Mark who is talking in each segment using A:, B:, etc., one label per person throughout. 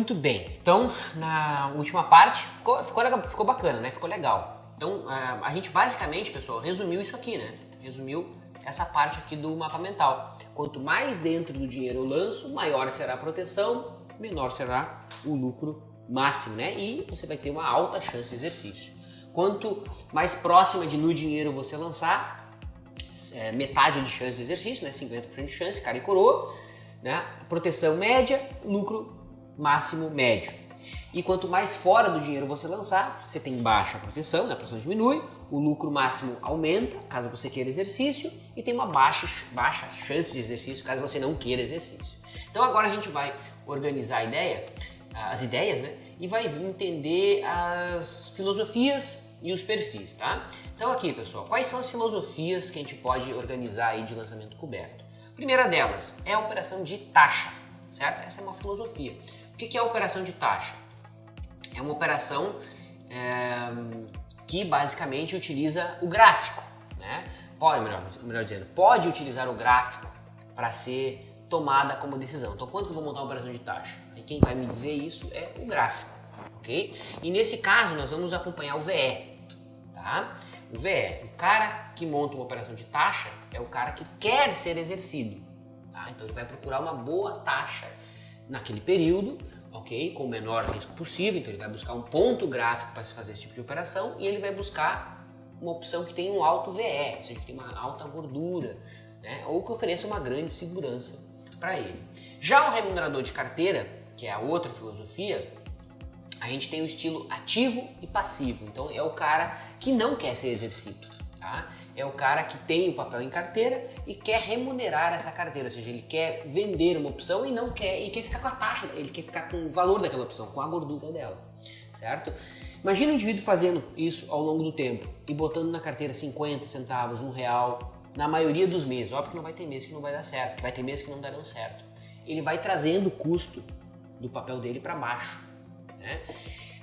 A: Muito bem, então na última parte ficou bacana, né? Ficou legal. Então a gente basicamente, pessoal, resumiu isso aqui, né? Resumiu essa parte aqui do mapa mental. Quanto mais dentro do dinheiro eu lanço, maior será a proteção, menor será o lucro máximo, né? E você vai ter uma alta chance de exercício. Quanto mais próxima de no dinheiro você lançar, metade de chance de exercício, né? 50% de chance, cara e coroa, né? Proteção média, lucro máximo médio. E quanto mais fora do dinheiro você lançar, você tem baixa proteção, né? A proteção diminui, o lucro máximo aumenta, caso você queira exercício, e tem uma baixa chance de exercício, caso você não queira exercício. Então agora a gente vai organizar as ideias, né? E vai entender as filosofias e os perfis, tá? Então aqui, pessoal, quais são as filosofias que a gente pode organizar aí de lançamento coberto? A primeira delas é a operação de taxa, certo? Essa é uma filosofia. O que é a operação de taxa? É uma operação que basicamente utiliza o gráfico, né? Melhor dizendo, pode utilizar o gráfico para ser tomada como decisão. Então, quando que eu vou montar uma operação de taxa? Aí quem vai me dizer isso é o gráfico, ok? E nesse caso, nós vamos acompanhar o VE, tá? O VE, o cara que monta uma operação de taxa é o cara que quer ser exercido, tá? Então, ele vai procurar uma boa taxa naquele período, ok? Com o menor risco possível, então ele vai buscar um ponto gráfico para se fazer esse tipo de operação e ele vai buscar uma opção que tem um alto VE, ou seja, que tem uma alta gordura, né? Ou que ofereça uma grande segurança para ele. Já o remunerador de carteira, que é a outra filosofia, a gente tem o estilo ativo e passivo. Então é o cara que não quer ser exercido, tá? É o cara que tem o papel em carteira e quer remunerar essa carteira, ou seja, ele quer vender uma opção e quer ficar com a taxa, ele quer ficar com o valor daquela opção, com a gordura dela, certo? Imagina um indivíduo fazendo isso ao longo do tempo e botando na carteira 50 centavos, R$1, na maioria dos meses. Óbvio que não vai ter mês que não vai dar certo, que vai ter meses que não darão certo. Ele vai trazendo o custo do papel dele para baixo, né?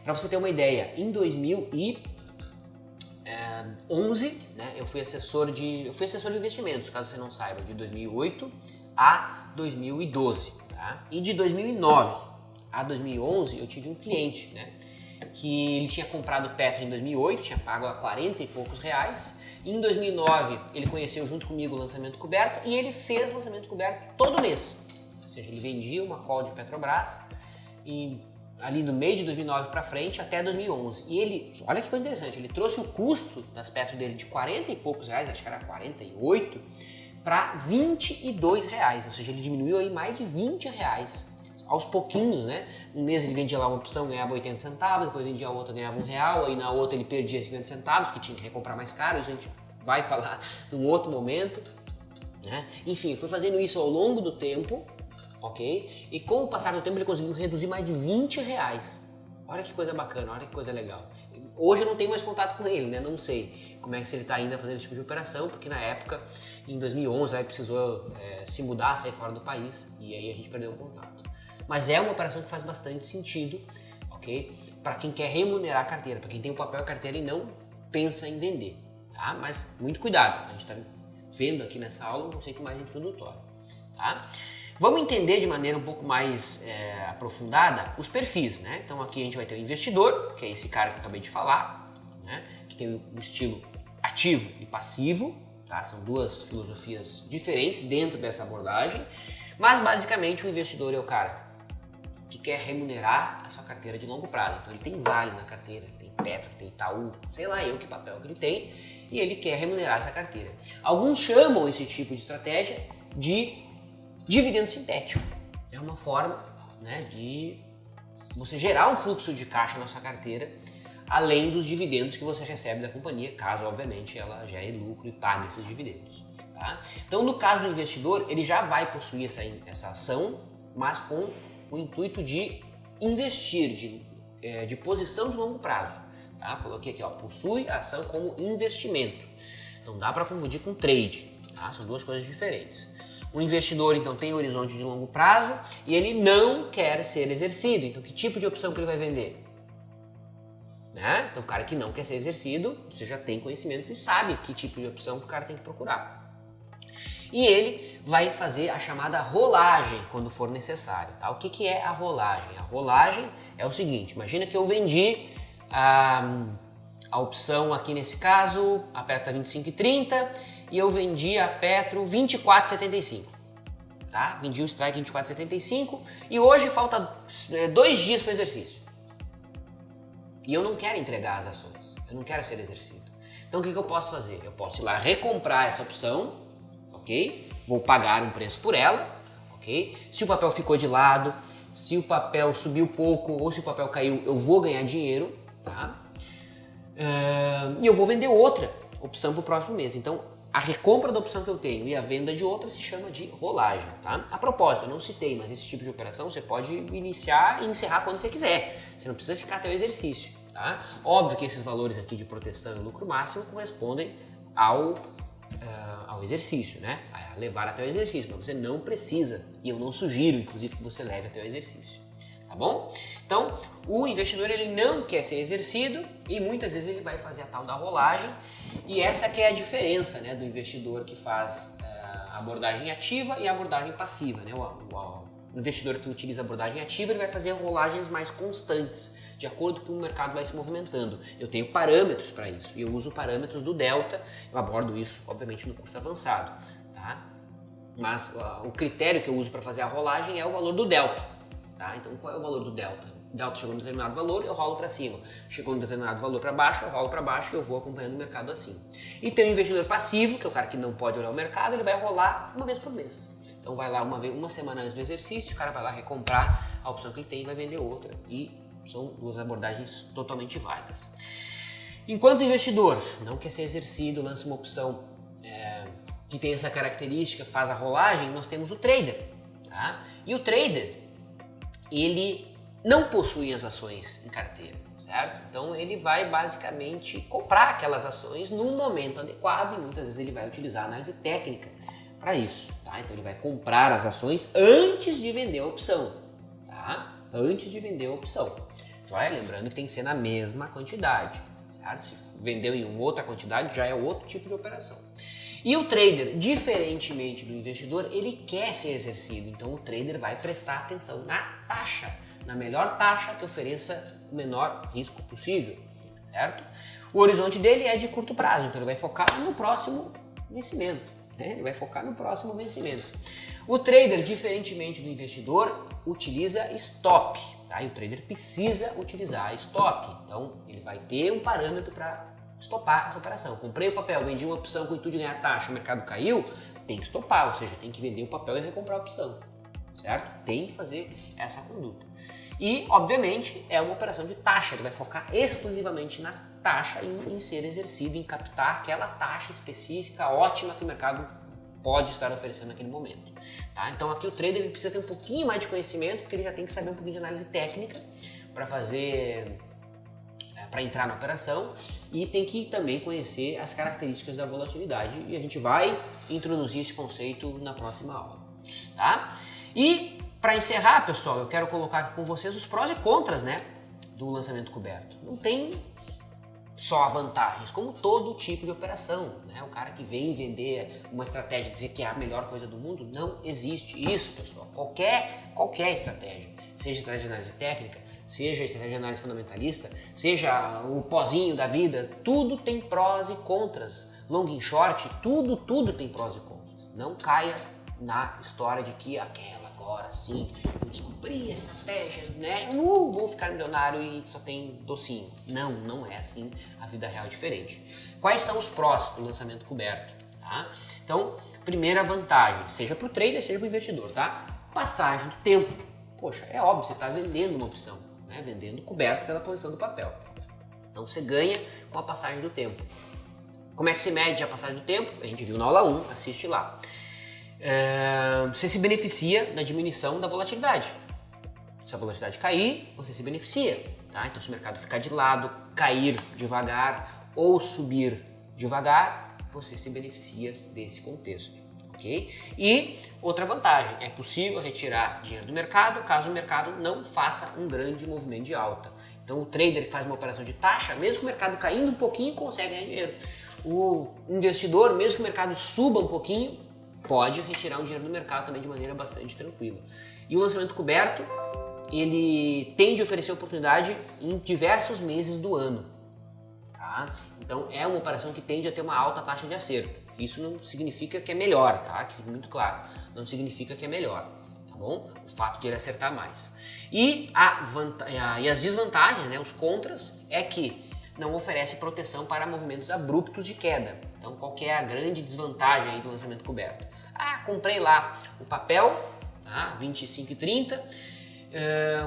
A: Para você ter uma ideia, em 2011, né, eu fui assessor de investimentos, caso você não saiba, de 2008 a 2012, tá? E de 2009 a 2011 eu tive um cliente, né, que ele tinha comprado Petro em 2008, tinha pago a 40 e poucos reais. E em 2009 ele conheceu junto comigo o lançamento coberto e ele fez lançamento coberto todo mês. Ou seja, ele vendia uma call de Petrobras e ali do meio de 2009 para frente até 2011. E ele, olha que coisa interessante, ele trouxe o custo das Petro dele de 40 e poucos reais, acho que era 48, para 22 reais. Ou seja, ele diminuiu aí mais de 20 reais. Aos pouquinhos, né? Um mês ele vendia lá uma opção, ganhava 80 centavos, depois vendia a outra, ganhava R$1, aí na outra ele perdia 50 centavos, porque tinha que recomprar mais caro, isso a gente vai falar num outro momento, né? Enfim, foi fazendo isso ao longo do tempo, ok? E com o passar do tempo ele conseguiu reduzir mais de 20 reais. Olha que coisa bacana, olha que coisa legal. Hoje eu não tenho mais contato com ele, né? Não sei como é que se ele está ainda fazendo esse tipo de operação, porque na época, em 2011, ele precisou se mudar, sair fora do país, e aí a gente perdeu o contato. Mas é uma operação que faz bastante sentido, ok? Para quem quer remunerar a carteira, para quem tem o papel e a carteira e não pensa em vender, tá? Mas muito cuidado, a gente está vendo aqui nessa aula um conceito mais introdutório, tá? Vamos entender de maneira um pouco mais aprofundada os perfis, né? Então aqui a gente vai ter o investidor, que é esse cara que eu acabei de falar, né? Que tem um estilo ativo e passivo, tá? São duas filosofias diferentes dentro dessa abordagem, mas basicamente o investidor é o cara que quer remunerar a sua carteira de longo prazo. Então ele tem Vale na carteira, ele tem Petro, ele tem Itaú, sei lá eu que papel que ele tem, e ele quer remunerar essa carteira. Alguns chamam esse tipo de estratégia de dividendo sintético. É uma forma, né, de você gerar um fluxo de caixa na sua carteira, além dos dividendos que você recebe da companhia, caso obviamente ela gere lucro e pague esses dividendos. Tá? Então no caso do investidor, ele já vai possuir essa ação, mas com o intuito de investir, de posição de longo prazo. Tá? Coloquei aqui, ó, possui a ação como investimento. Não dá para confundir com trade, tá? São duas coisas diferentes. O investidor, então, tem horizonte de longo prazo e ele não quer ser exercido. Então, que tipo de opção que ele vai vender? Né? Então, o cara que não quer ser exercido, você já tem conhecimento e sabe que tipo de opção que o cara tem que procurar. E ele vai fazer a chamada rolagem quando for necessário. Tá? O que é a rolagem? A rolagem é o seguinte, imagina que eu vendi a opção aqui nesse caso, a Petro 25,30 e eu vendi a Petro 24,75. Tá? Vendi o strike 24,75 e hoje falta 2 dias para o exercício. E eu não quero entregar as ações, eu não quero ser exercido. Então o que eu posso fazer? Eu posso ir lá recomprar essa opção, ok? Vou pagar um preço por ela, ok? Se o papel ficou de lado, se o papel subiu pouco ou se o papel caiu, eu vou ganhar dinheiro, tá? E eu vou vender outra opção para o próximo mês. Então, a recompra da opção que eu tenho e a venda de outra se chama de rolagem, tá? A propósito, eu não citei, mas esse tipo de operação você pode iniciar e encerrar quando você quiser. Você não precisa ficar até o exercício, tá? Óbvio que esses valores aqui de proteção e lucro máximo correspondem ao exercício, né? A levar até o exercício, mas você não precisa, e eu não sugiro, inclusive, que você leve até o exercício. Tá bom? Então, o investidor ele não quer ser exercido e muitas vezes ele vai fazer a tal da rolagem e essa que é a diferença, né, do investidor que faz a abordagem ativa e a abordagem passiva. Né? O investidor que utiliza a abordagem ativa ele vai fazer rolagens mais constantes, de acordo com o mercado vai se movimentando. Eu tenho parâmetros para isso e eu uso parâmetros do delta, eu abordo isso obviamente no curso avançado. Tá? Mas o critério que eu uso para fazer a rolagem é o valor do delta. Tá? Então, qual é o valor do delta? O delta chegou em um determinado valor, eu rolo para cima. Chegou em um determinado valor para baixo, eu rolo para baixo e eu vou acompanhando o mercado assim. E tem o investidor passivo, que é o cara que não pode olhar o mercado, ele vai rolar uma vez por mês. Então, vai lá uma semana antes do exercício, o cara vai lá recomprar a opção que ele tem e vai vender outra. E são duas abordagens totalmente válidas. Enquanto o investidor não quer ser exercido, lança uma opção que tem essa característica, faz a rolagem, nós temos o trader. Tá? E o trader ele não possui as ações em carteira, certo? Então ele vai basicamente comprar aquelas ações num momento adequado e muitas vezes ele vai utilizar a análise técnica para isso, tá? Então ele vai comprar as ações antes de vender a opção, tá? Antes de vender a opção. Joia? Lembrando que tem que ser na mesma quantidade, certo? Se vendeu em uma outra quantidade já é outro tipo de operação. E o trader, diferentemente do investidor, ele quer ser exercido, então o trader vai prestar atenção na taxa, na melhor taxa que ofereça o menor risco possível, certo? O horizonte dele é de curto prazo, então ele vai focar no próximo vencimento, né? Ele vai focar no próximo vencimento. O trader, diferentemente do investidor, utiliza stop, tá? E o trader precisa utilizar stop, então ele vai ter um parâmetro para estopar essa operação. Comprei o papel, vendi uma opção com o intuito de ganhar taxa, o mercado caiu, tem que estopar, ou seja, tem que vender o papel e recomprar a opção, certo? Tem que fazer essa conduta. E, obviamente, é uma operação de taxa, ele vai focar exclusivamente na taxa em ser exercido, em captar aquela taxa específica, ótima que o mercado pode estar oferecendo naquele momento. Tá? Então aqui o trader ele precisa ter um pouquinho mais de conhecimento, porque ele já tem que saber um pouquinho de análise técnica para fazer... para entrar na operação e tem que também conhecer as características da volatilidade e a gente vai introduzir esse conceito na próxima aula, tá? E para encerrar, pessoal, eu quero colocar aqui com vocês os prós e contras, né, do lançamento coberto. Não tem só vantagens, como todo tipo de operação, né? O cara que vem vender uma estratégia e dizer que é a melhor coisa do mundo, não existe isso, pessoal. Qualquer estratégia, seja estratégia de análise técnica, seja a estratégia de análise fundamentalista, seja o pozinho da vida, tudo tem prós e contras. Long e short, tudo tem prós e contras. Não caia na história de que aquela agora sim, eu descobri a estratégia, né? Vou ficar milionário e só tem docinho. Não é assim, a vida real é diferente. Quais são os prós do lançamento coberto? Tá? Então, primeira vantagem, seja para o trader, seja para o investidor, tá? Passagem do tempo. Poxa, é óbvio, você está vendendo uma opção. Né, vendendo coberto pela posição do papel. Então você ganha com a passagem do tempo. Como é que se mede a passagem do tempo? A gente viu na aula 1, assiste lá. Você se beneficia da diminuição da volatilidade. Se a volatilidade cair, você se beneficia. Tá? Então se o mercado ficar de lado, cair devagar ou subir devagar, você se beneficia desse contexto. Okay? E outra vantagem, é possível retirar dinheiro do mercado caso o mercado não faça um grande movimento de alta. Então o trader que faz uma operação de taxa, mesmo que o mercado caindo um pouquinho, consegue ganhar dinheiro. O investidor, mesmo que o mercado suba um pouquinho, pode retirar um dinheiro do mercado também de maneira bastante tranquila. E o lançamento coberto, ele tende a oferecer oportunidade em diversos meses do ano. Tá? Então é uma operação que tende a ter uma alta taxa de acerto. Isso não significa que é melhor, tá? Que fique muito claro. Não significa que é melhor, tá bom? O fato de ele acertar mais. E as desvantagens, né, os contras, é que não oferece proteção para movimentos abruptos de queda. Então qual que é a grande desvantagem aí do lançamento coberto? Comprei lá o papel, tá? 25,30.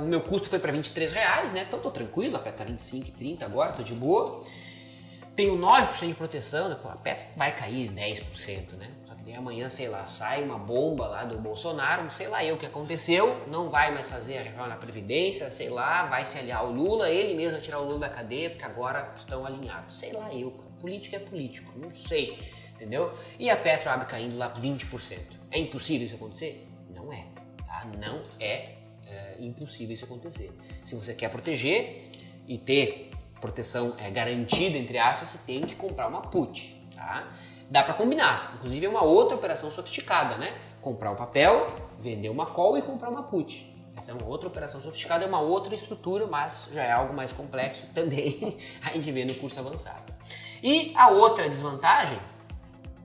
A: O meu custo foi para R$23, né? Então tô tranquilo, a PET tá 25,30 agora, tô de boa. Tenho 9% de proteção, né? Pô, a PET vai cair 10%, né? Só que daí amanhã, sei lá, sai uma bomba lá do Bolsonaro, sei lá o que aconteceu, não vai mais fazer a reforma na Previdência, sei lá, vai se aliar ao Lula, ele mesmo vai tirar o Lula da cadeia, porque agora estão alinhados. Sei lá cara. Político é político, não sei, entendeu? E a Petro abre caindo lá 20%. É impossível isso acontecer? Não é, tá? Não é impossível isso acontecer. Se você quer proteger e ter proteção garantida, entre aspas, você tem que comprar uma put, tá? Dá para combinar, inclusive é uma outra operação sofisticada, né? Comprar o papel, vender uma call e comprar uma put. Essa é uma outra operação sofisticada, é uma outra estrutura, mas já é algo mais complexo também, a gente vê no curso avançado. E a outra desvantagem,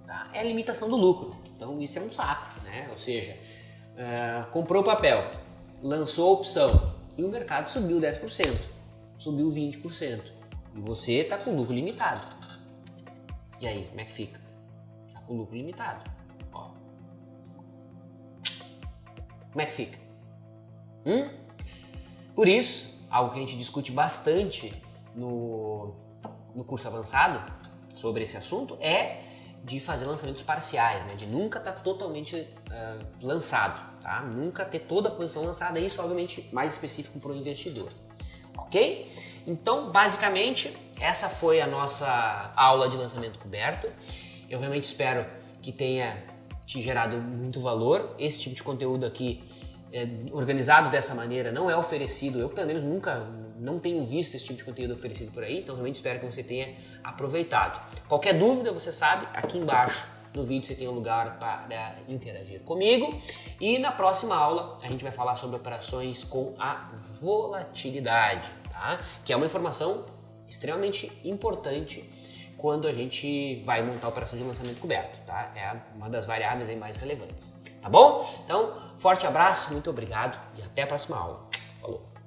A: tá, é a limitação do lucro. Então isso é um saco, né? Ou seja, comprou o papel, lançou a opção e o mercado subiu 10%, subiu 20% e você está com lucro limitado. E aí, como é que fica? Está com lucro limitado. Ó. Como é que fica? Por isso, algo que a gente discute bastante no curso avançado sobre esse assunto é de fazer lançamentos parciais, né? De nunca estar totalmente lançado, tá? Nunca ter toda a posição lançada, isso obviamente mais específico para o investidor, ok? Então, basicamente, essa foi a nossa aula de lançamento coberto. Eu realmente espero que tenha te gerado muito valor. Esse tipo de conteúdo aqui, organizado dessa maneira, não é oferecido, eu pelo menos não tenho visto esse tipo de conteúdo oferecido por aí, então realmente espero que você tenha aproveitado. Qualquer dúvida, você sabe, aqui embaixo no vídeo você tem um lugar para interagir comigo. E na próxima aula a gente vai falar sobre operações com a volatilidade, tá? Que é uma informação extremamente importante quando a gente vai montar a operação de lançamento coberto, tá? É uma das variáveis aí mais relevantes, tá bom? Então, forte abraço, muito obrigado e até a próxima aula. Falou!